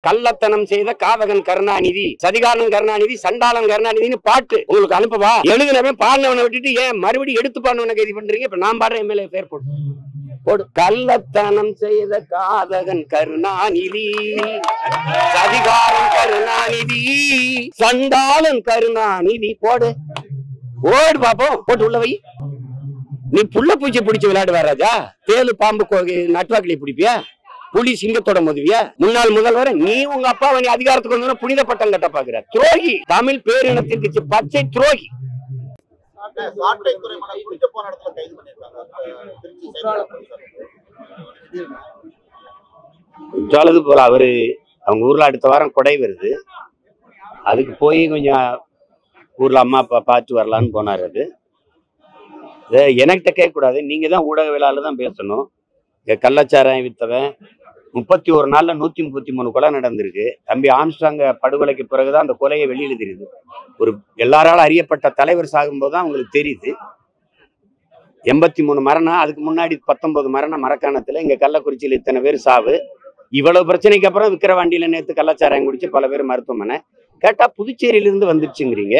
கள்ளத்தனம் செய்த காவகன் கருணாநிதி, சதிகாரன் கருணாநிதி, சண்டாளன் கருணாநிதினு பாட்டு உங்களுக்கு அனுப்பவா? எழுதுனவன் பாடினவனை விட்டுட்டு ஏன் மறுபடியும் எடுத்து பாடினவனை கைது பண்றீங்க? இப்ப நான் பாடுற எம்எல்ஏ பேர் போடு. கள்ளத்தனம் செய்த காதகன் கருணாநிதி, சதிகாரன் கருணாநிதி, சண்டாளன் கருணாநிதி போடு பாப்போம். போட்டு உள்ள வை. நீ புள்ள பூச்சி பிடிச்சு விளையாடுவா ராஜா? தேலு பாம்பு நட்வாக்கிளி பிடிப்பியா? புலி சிங்கத்தோட மோதுவியா? முன்னாள் முதல்வர் நீ உங்க அப்பாவை நீ அதிகாரத்துக்கு வந்து புனித பட்டம் கட்ட பாக்குற துரோகி, தமிழ் பேரினத்திற்கு பச்சை துரோகி. சொல்லுது போல அவரு அவங்க ஊர்ல அடுத்த வாரம் கொடை வருது, அதுக்கு போய் கொஞ்சம் ஊர்ல அம்மா அப்பா பார்த்து வரலான்னு போனாரு. அது எனக்கிட்ட கேட்க கூடாது, நீங்க தான் ஊடகவியலாளர் தான் பேசணும். கள்ளச்சாராயம் வித்தவன் 31 நாள்ல 133 கொலை நடந்திருக்கு. தம்பி ஆம்ஸ்ட்ராங் படுகொலைக்கு பிறகுதான் அந்த கொலையை வெளியில தெரியுது. ஒரு எல்லாராலும் அறியப்பட்ட தலைவர் சாகும்போது தான் அவங்களுக்கு தெரியுது. 83 மரணம், அதுக்கு முன்னாடி 19 மரணம் மரக்காணத்துல. இங்க கள்ளக்குறிச்சியில் இத்தனை பேர் சாவு. இவ்வளவு பிரச்சனைக்கு அப்புறம் விக்கிரவாண்டியில நேற்று கள்ளச்சாராயம் குடிச்சு பல பேர் மருத்துவமனை. கேட்டா புதுச்சேரியிலிருந்து வந்துருச்சுங்கிறீங்க.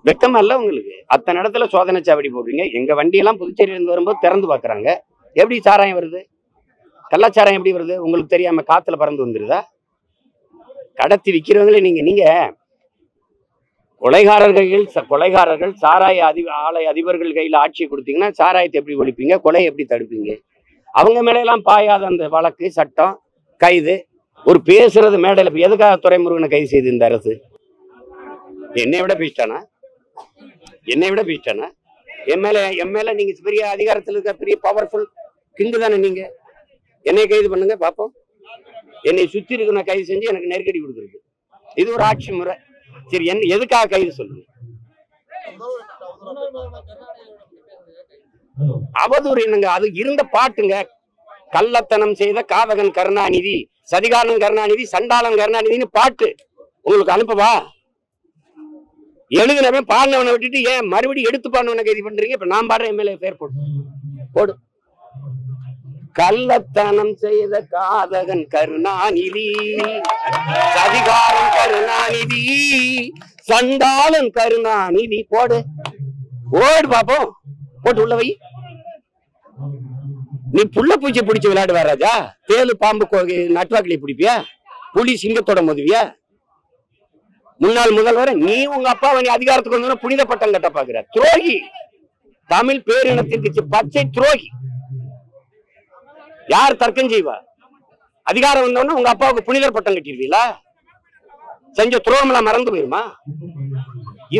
வெக்கமா இல்ல உங்களுக்கு? அத்தனை இடத்துல சோதனை சாவடி போடுறீங்க. எங்க வண்டியெல்லாம் புதுச்சேரியிலிருந்து வரும்போது திறந்து பாக்குறாங்க. எப்படி சாராயம் வருது? கள்ளச்சாராயம் எப்படி வருது? உங்களுக்கு தெரியாம காத்துல பறந்து வந்துருதா? கடத்தி விற்கிறவங்களே நீங்க கொலைகாரர்கள் சாராய ஆலை அதிபர்கள் கையில ஆட்சியை கொடுத்தீங்கன்னா சாராயத்தை எப்படி ஒழிப்பீங்க? கொலையை எப்படி தடுப்பீங்க? அவங்க மேலையெல்லாம் பாயாத அந்த வழக்கு சட்டம் கைது. ஒரு பேசுறது மேடையில எதுக்காக துரைமுருகனை கைது செய்து இந்த அரசு? என்னை விட பேசிட்டானா? எம்எல்ஏ நீங்க பெரிய அதிகாரத்தில் இருக்க பெரிய பவர்ஃபுல் கிங்கு தானே நீங்க. என்னை கைது பண்ணுங்க பாப்போம். என்னை சுத்தி இருக்க கைது செஞ்சு எனக்கு நெருக்கடி கொடுத்துருக்கு. இது ஒரு ஆட்சி முறை. சரி, எதுக்காக கைது சொல்லுங்க? அவதூறு என்னங்க? அது இருந்த பாட்டுங்க. கள்ளத்தனம் செய்த காவகன் கருணாநிதி, சதிகாரன் கருணாநிதி, சண்டாளன் கருணாநிதினு பாட்டு உங்களுக்கு அனுப்பவா? எழுதுனவன் பாடினவனை விட்டுட்டு ஏன் மறுபடியும் எடுத்து பாடினவனை கைது பண்றீங்க? இப்ப நான் பாடுற எம்எல்ஏ பேர் போடு. கள்ளத்தனம் செய்த காதகன் கருணாநிதி, சதிகாரன் கருணாநிதி, சண்டாளன் கருணாநிதி போடு பாப்போம். போட்டு உள்ள வை. நீ புள்ள பூச்சி பிடிச்சு விளையாடுவா ராஜா? தேலு பாம்பு நட்வாக்கிளி பிடிப்பியா? புலி சிங்கத்தோட மோதுவியா? முன்னாள் முதல்வர் நீ உங்க அப்பாவை நீ அதிகாரத்துக்கு வந்து புனித பட்டம் கட்ட பாக்குற துரோகி, தமிழ் பேரினத்திற்கு பச்சை துரோகி. யார் தர்க்கம் செய்வா? அதிகாரம் வந்தோன்னா உங்க அப்பாவுக்கு புனிதர் பட்டம் கட்டிடுவீங்களா? செஞ்ச துரோகம் எல்லாம் மறந்து போயிருமா?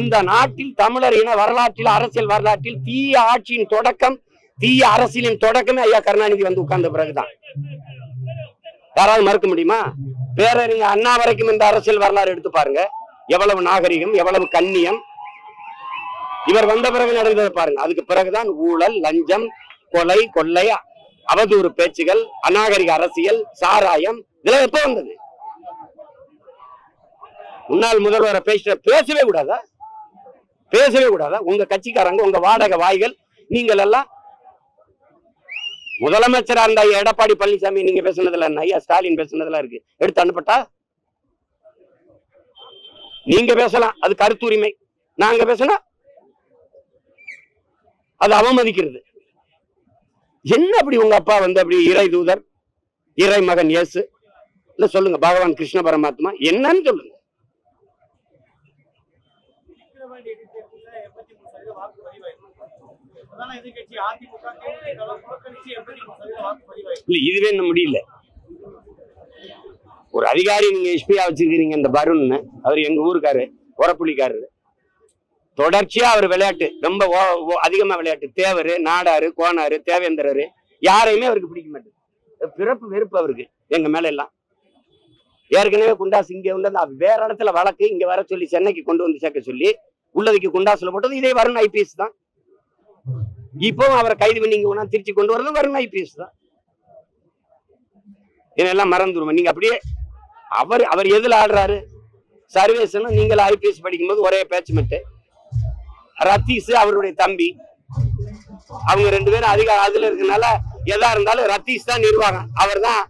இந்த நாட்டில் தமிழர் இன வரலாற்றில், அரசியல் வரலாற்றில் தீய ஆட்சியின் தொடக்கம், தீய அரசியலின் தொடக்கமே ஐயா கருணாநிதி வந்து உட்கார்ந்த பிறகுதான். யாராவது மறுக்க முடியுமா? பேரறிஞர் அண்ணா வரைக்கும் இந்த அரசியல் வரலாறு எடுத்து பாருங்க. எவ்வளவு நாகரிகம், எவ்வளவு கண்ணியம். இவர் வந்த பிறகு நடந்ததை பாருங்க. அதுக்கு பிறகுதான் ஊழல், லஞ்சம், கொலை, கொள்ளை, அவதூறு பேச்சுகள், அநாகரிக அரசியல், சாராயம், இதெல்லாம் எப்ப வந்தது? முன்னாள் முதல்வரை பேசவே கூடாதா? உங்க கட்சிக்காரங்க, உங்க வாடகை வாய்கள், நீங்கள் எல்லாம் முதலமைச்சரா இருந்த எடப்பாடி பழனிசாமி நீங்க பேசுனதுல என்ன? ஐயா ஸ்டாலின் பேசுனதுல இருக்கு, எடுத்து அனுப்பட்டா? நீங்க பேசலாம், அது கருத்துரிமை. நாங்க பேசினா அது அவமதிக்கிறது. என்ன அப்படி உங்க அப்பா வந்து அப்படி இறை தூதர், இறை மகன் இயேசு இல்ல சொல்லுங்க, பகவான் கிருஷ்ண பரமாத்மா என்னன்னு சொல்லுங்க. இதுவே என்ன முடியல. ஒரு அதிகாரி நீங்க எஸ்பியா வச்சிருக்கீங்க, இந்த பருன்னு, அவர் எங்க ஊருக்காரு, உரப்புலிக்காரு. தொடர்ச்சியா அவர் விளையாட்டு, ரொம்ப அதிகமா விளையாட்டு. தேவரு, நாடாரு, கோனாரு, தேவேந்திரரு யாரையுமே அவருக்கு பிடிக்க மாட்டேங்குது. பிறப்பு வெறுப்பு அவருக்கு எங்க மேல எல்லாம். ஏற்கனவே குண்டாசு இங்க உள்ள வேற இடத்துல வழக்கு இங்க வர சொல்லி சென்னைக்கு கொண்டு வந்து சேர்க்க சொல்லி உள்ளதுக்கு குண்டாசுல போட்டது இதே வருண் ஐபிஎஸ் தான். இப்போ அவரை கைது பண்ணி இங்க திருச்சி கொண்டு வரது வருண் ஐபிஎஸ் தான். இதெல்லாம் மறந்துருவோம். நீங்க அப்படியே அவர் எதுல ஆடுறாரு? சர்வேசனும் நீங்கள் ஐபிஎஸ் படிக்கும்போது ஒரே பேச்சு மட்டு. ரத்தீஸ் அவருடைய தம்பி, அவங்க ரெண்டு பேரும் அதிக அதுல இருக்கனால எதா இருந்தாலும் ரத்தீஸ் தான் நிர்வாகம். அவர் தான்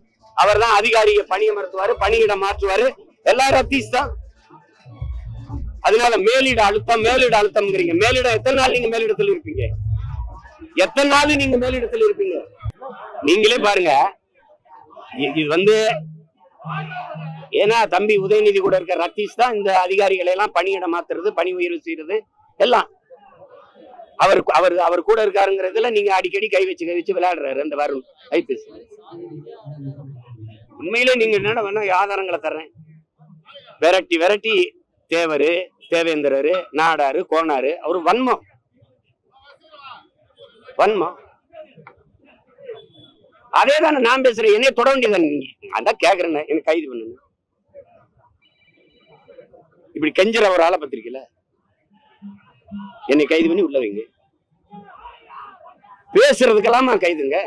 அவர் தான் அதிகாரியை பணியமர்த்துவாரு, பணியிடம் மாற்றுவாரு. எல்லாரும் ரத்தீஸ் தான். அதனால மேலிட அழுத்தம் மேலிடம் எத்தனை நாள் நீங்க மேலிடத்தில் இருப்பீங்க? எத்தனை நாள் நீங்க மேலிடத்தில் இருப்பீங்க? நீங்களே பாருங்க. இது ஏன்னா தம்பி உதயநிதி கூட இருக்க ரத்தீஸ் தான் இந்த அதிகாரிகளை எல்லாம் பணியிடம் மாத்துறது, பணி உயர்வு செய்யறது எல்லாம். அவர் கூட இருக்காருங்கிறதுல நீங்க அடிக்கடி கை வச்சு விளையாடுறாரு அந்த வருண் ஐபிஎஸ். உண்மையிலே நீங்க என்ன வேணா ஆதாரங்களை தர்றேன். விரட்டி தேவரு, தேவேந்திரரு, நாடாரு, கோனாரு, அவரு வன்மம். அதே தானே நான் பேசுறேன். என்னைய தொட வேண்டியதான். அதான் கேக்குறேன், எனக்கு கைது பண்ணுங்க. இப்படி கெஞ்சுற ஒரு ஆளை பத்திரிக்கல என்னை கைது பண்ணி உள்ள வைங்க. பேசுறதுக்கெல்லாம் கைதுங்க.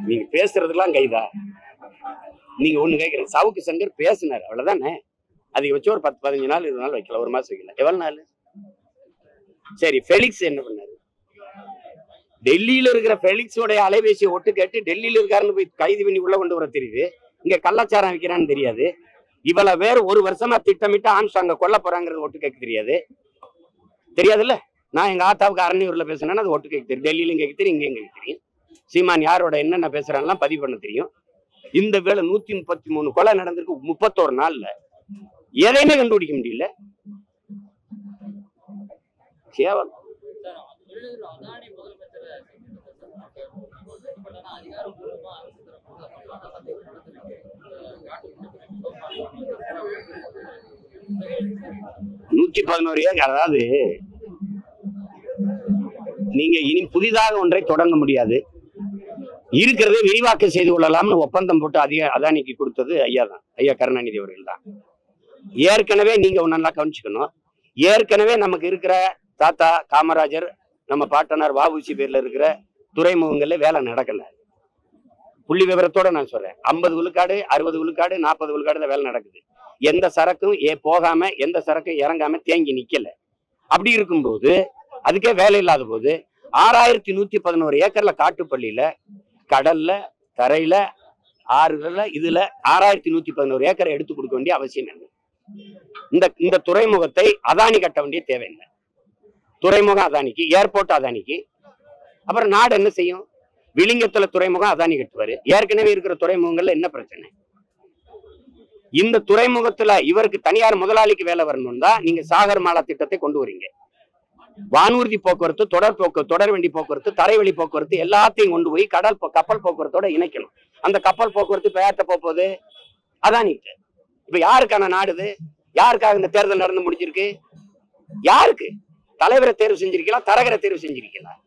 நீங்க பேசுறதுக்கெல்லாம் கைதா? நீங்க ஒண்ணு கேட்கிறேன். சவுக்கு சங்கர் பேசினார், அவ்வளவுதானே. அதை வச்சு ஒரு 10-15 நாள் 20 நாள் வைக்கல, ஒரு மாசம் வைக்கல. எவ்வளவு நாள்? சரி, ஃபெலிக்ஸ் என்ன பண்ணாரு? டெல்லியில இருக்கிற ஃபெலிக்ஸோடைய அலைபேசியை ஒட்டு கேட்டு டெல்லியில இருக்காருன்னு போய் கைது பண்ணி உள்ள கொண்டு வர தெரியுது. இங்க கள்ளச்சாரம் வைக்கிறான்னு தெரியாது. இவ்வளவு வேற ஒரு வருஷமா திட்டமிட்டு ஆம்ஸ்டாங்க கொல்ல போறாங்கிறது ஒட்டு கேட்க தெரியாதுல்ல. நான் எங்க ஆத்தாவுக்கு அரணியூர்ல பேசுனேன்னா அது ஒட்டு கேட்க தெரியும். டெல்லியிலும் கேட்க தெரியும், இங்கேயும் கேட்க தெரியும். சீமான் யாரோட என்னென்ன பேசுறாங்கலாம் பதிவு பண்ண தெரியும். இந்த வேலை 133 கொலை நடந்திருக்கு 31 நாள்ல. எதையுமே கண்டுபிடிக்க முடியல. கேவலம். அதாவது நீங்க இனி புதிதாக ஒன்றை தொடங்க முடியாது. இருக்கிறதை விரிவாக்கம் செய்து கொள்ளலாம்னு ஒப்பந்தம் போட்டு அதானிக்கு கொடுத்தது ஐயா கருணாநிதி அவர்கள் தான். ஏற்கனவே நீங்க ஒன்னெல்லாம் கவனிச்சுக்கணும். ஏற்கனவே நமக்கு இருக்கிற தாத்தா காமராஜர், நம்ம பாட்டனார் வாவுசி பேர்ல இருக்கிற துறைமுகங்கள்ல வேலை நடக்கல. புள்ளி விவரத்தோட நான் சொல்றேன். 50 விழுக்காடு, 60 விழுக்காடு, 40 விழுக்காடு தான் வேலை நடக்குது. எந்த சரக்கும் போகாம, எந்த சரக்கும் இறங்காம தேங்கி நிக்கல. அப்படி இருக்கும்போது, அதுக்கே வேலை இல்லாத போது 6111 ஏக்கர்ல காட்டுப்பள்ளியில, கடல்ல, தரையில, ஆறுகள்ல, இதுல 6111 ஏக்கரை எடுத்து கொடுக்க வேண்டிய அவசியம் என்ன? இந்த துறைமுகத்தை அதானி கட்ட வேண்டிய தேவை என்ன? துறைமுகம் அதானிக்கு, ஏர்போர்ட் அதானிக்கு. அப்புறம் நாடு என்ன செய்யும்? விளிங்கத்துல துறைமுகம் அதானி கட்டுவாரு. ஏற்கனவே இருக்கிற துறைமுகங்கள்ல என்ன பிரச்சனை? இந்த துறைமுகத்துல இவருக்கு தனியார் முதலாளிக்கு வேலை வரணும் தான் நீங்க சாகர் மாலா திட்டத்தை கொண்டு வரீங்க. வானூர்தி போக்குவரத்து, தொடர் வண்டி போக்குவரத்து, தரைவழி போக்குவரத்து எல்லாத்தையும் கொண்டு போய் கப்பல் போக்குவரத்தோட இணைக்கணும். அந்த கப்பல் போக்குவரத்து பெயர்த்த போகுது அதானிக்கு. இப்ப யாருக்கான நாடுது? யாருக்காக இந்த தேர்தல் நடந்து முடிஞ்சிருக்கு? யாருக்கு? தலைவரை தேர்வு செஞ்சிருக்கலாம், தரகரை தேர்வு செஞ்சிருக்கலாம்.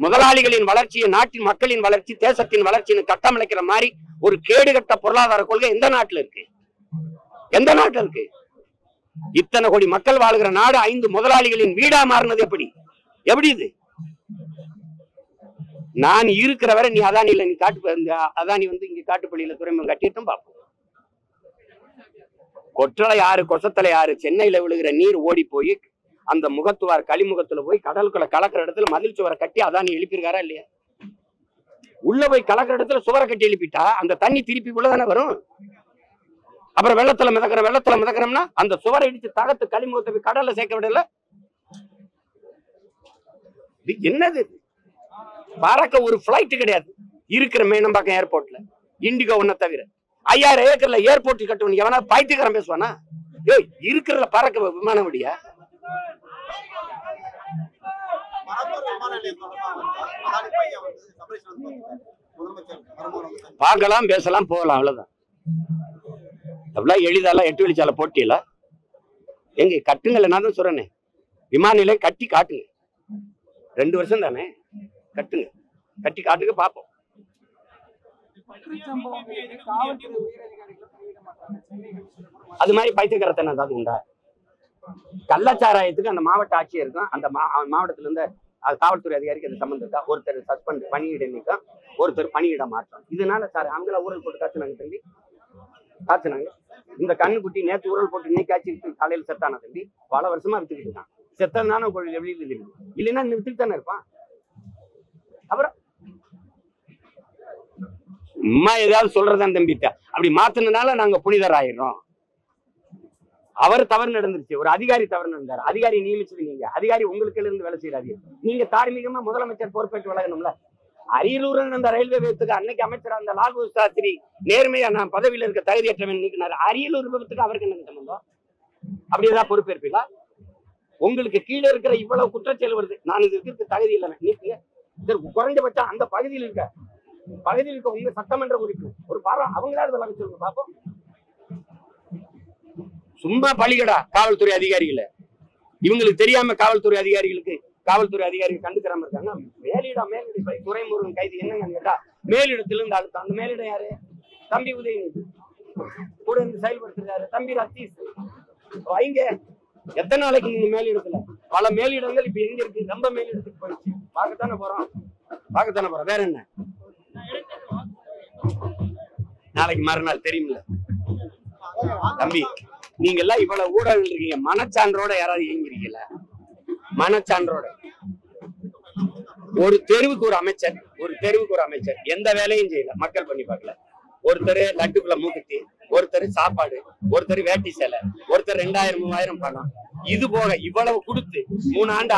முதலாளிகளின் வளர்ச்சியை, நாட்டின் மக்களின் வளர்ச்சி, தேசத்தின் வளர்ச்சின்னு கட்டமைக்கிற மாதிரி ஒரு கேடுகட்ட பொருளாதார கொள்கை எந்த நாட்டுல இருக்கு? எந்த நாட்டுல இருக்கு? இத்தனை கோடி மக்கள் வாழ்கிற நாடு 5 முதலாளிகளின் வீடா மாறினது எப்படி? இது நான் இருக்கிற வரை நீ அதானியில நீ அதானி இங்க காட்டுப்பள்ளியில துறைமுகம் கட்டிட்டும் பார்ப்போம். கொற்றலை யாரு, கொசத்தலை யாரு? சென்னையில விழுகிற நீர் ஓடி போய் அந்த முகத்துவார் களிமுகத்துல போய் கடலுக்குள்ள கலக்கிற இடத்துல மதில் சுவரை கட்டி அதானி எழுப்பியிருக்காரா இல்லையா? உள்ள போய் கலக்கிற இடத்துல சுவரை கட்டி எழுப்பிட்டா அந்த தண்ணி திருப்பி உள்ளதானே வரும். அப்புறம் வெள்ளத்துல மிதக்கிறோம்னா அந்த சுவரை இடிச்சு தகத்து களிமுகத்தை போய் கடல்ல சேர்க்க விடல. என்னது? பறக்க ஒரு பிளைட் கிடையாது இருக்கிற மேனம்பாக்கம் ஏர்போர்ட்ல, இண்டிகோ ஒன்ன தவிர. 5000 ஏக்கர்ல ஏர்போர்ட் கட்டணும். எவனா பைத்தியக்காரன் பேசுவானா? இருக்கிறதுல பறக்க விமான வழியா? பார்க்கலாம், பேசலாம், போகலாம், அவ்வளவுதான். அப்படிலாம் எளிதாலாம் 8 வழிச்சாலை போட்டியில எங்க கட்டுங்கள். நான் தான் சொல்றேனே, விமான நிலையம் கட்டி காட்டுங்க. 2 வருஷம் தானே, கட்டுங்க, கட்டி காட்டுங்க, பார்ப்போம். அது மாதிரி பைத்தியக்காரத்தனை ஏதாவது உண்டா? கள்ளச்சாராயத்துக்கு அந்த மாவட்ட ஆட்சியருக்கும் அந்த மாவட்டத்துல இருந்து காவல்துறை அதிகாரிக்கு அது சம்பந்தம் இருக்கா? ஒருத்தர் சஸ்பெண்ட், பணியிட நீக்கம், ஒருத்தர் பணியிட மாற்றம். இதனால சார் அவங்கள ஊழல் போட்டு காய்ச்சினாங்க தம்பி, காய்ச்சினாங்க. இந்த கண்ணுக்குட்டி நேற்று ஊழல் போட்டு இன்னைக்கு காய்ச்சி காலையில் செத்தான தம்பி. பல வருஷமா வித்துக்கிட்டு இருக்கான். செத்தனான வெளியில் இருக்கு, இல்லைன்னா வித்துட்டு தானே இருப்பான். அப்புறம் சும்மா ஏதாவது சொல்றதான் தம்பிட்ட அப்படி மாத்தினால நாங்க புனிதர் ஆயிடுறோம். அவர் தவறு நடந்துருச்சு, ஒரு அதிகாரி தவறு நடந்தாரு, அதிகாரி நியமிச்சது நீங்க, அதிகாரி உங்களுக்கு இருந்து வேலை செய்யறாரு. நீங்க தார்மீகமா முதலமைச்சர் பொறுப்பேற்று வழங்கணும்ல. அரியலூர் அந்த ரயில்வே விபத்துக்கு அன்னைக்கு அமைச்சர் அந்த லாலு சாஸ்திரி நேர்மையா நான் பதவியில இருக்க தகுதியற்றவன் நீக்கினாரு. அரியலூர் விபத்துக்கு அவருக்கு என்ன சம்பந்தம்? அப்படி ஏதாவது பொறுப்பேற்பீங்களா? உங்களுக்கு கீழே இருக்கிற இவ்வளவு குற்றச்செயல் வருது, நான் இதுக்கு தகுதி இல்லைன்னு நீக்குங்க. குறைஞ்சபட்சம் அந்த பகுதியில் இருக்க உங்க சட்டமன்ற உறுப்பினர் ஒரு பாரம் அவங்களாவது விளக்க சொல்லுங்க பாப்போம். சும்மா பலிகடா காவல்துறை அதிகாரிகளை, இவங்களுக்கு தெரியாம காவல்துறை அதிகாரிகள் கண்டுக்கிறாம இருக்காங்க. மேலிட துறைமுருகன் கைது என்னங்கன்னு கேட்டா மேலிடத்திலிருந்து அழுத்தம். அந்த மேலிடம் யாரு? தம்பி உதயநிதி கூட இருந்து செயல்படுத்துறாரு. தம்பி ரத்தீஷ் வைங்க. எத்தனை நாளைக்கு நீங்க மேலிடத்துல? பல மேலிடங்கள் இப்ப எங்க இருக்கு? ரொம்ப மேலிடத்துக்கு போயிடுச்சு. பார்க்கத்தானே போறோம். வேற என்ன? நாளைக்கு மறுநாள் தெரியுமில்ல தம்பி. நீங்க எல்லாம் இவ்வளவு ஊடகங்கள் இருக்கீங்க, மனச்சான்றோட யாராவது இயங்குறீங்களா? மனச்சான்றோட ஒரு தெருவுக்கு ஒரு அமைச்சர் எந்த வேலையும் செய்யல, மக்கள் பண்ணி பார்க்கல. ஒருத்தர் லட்டுக்குள்ள மூக்குத்தி, ஒருத்தர் சாப்பாடு, ஒருத்தர் வேட்டி சேலை, ஒருத்தர் 2000 3000 பணம். இது போக இவ்வளவு கொடுத்து 3 ஆண்டு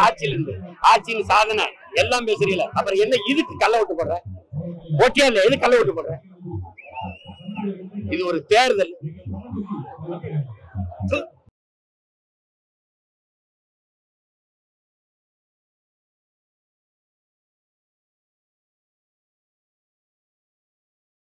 ஆட்சியின் சாதனை எல்லாம் பேசுறீங்களா? அப்புறம் என்ன இதுக்கு கள்ள ஓட்டு போடுற? ஓட்டியா இல்ல? எது கள்ள ஓட்டு போடுற? இது ஒரு தேர்தல்.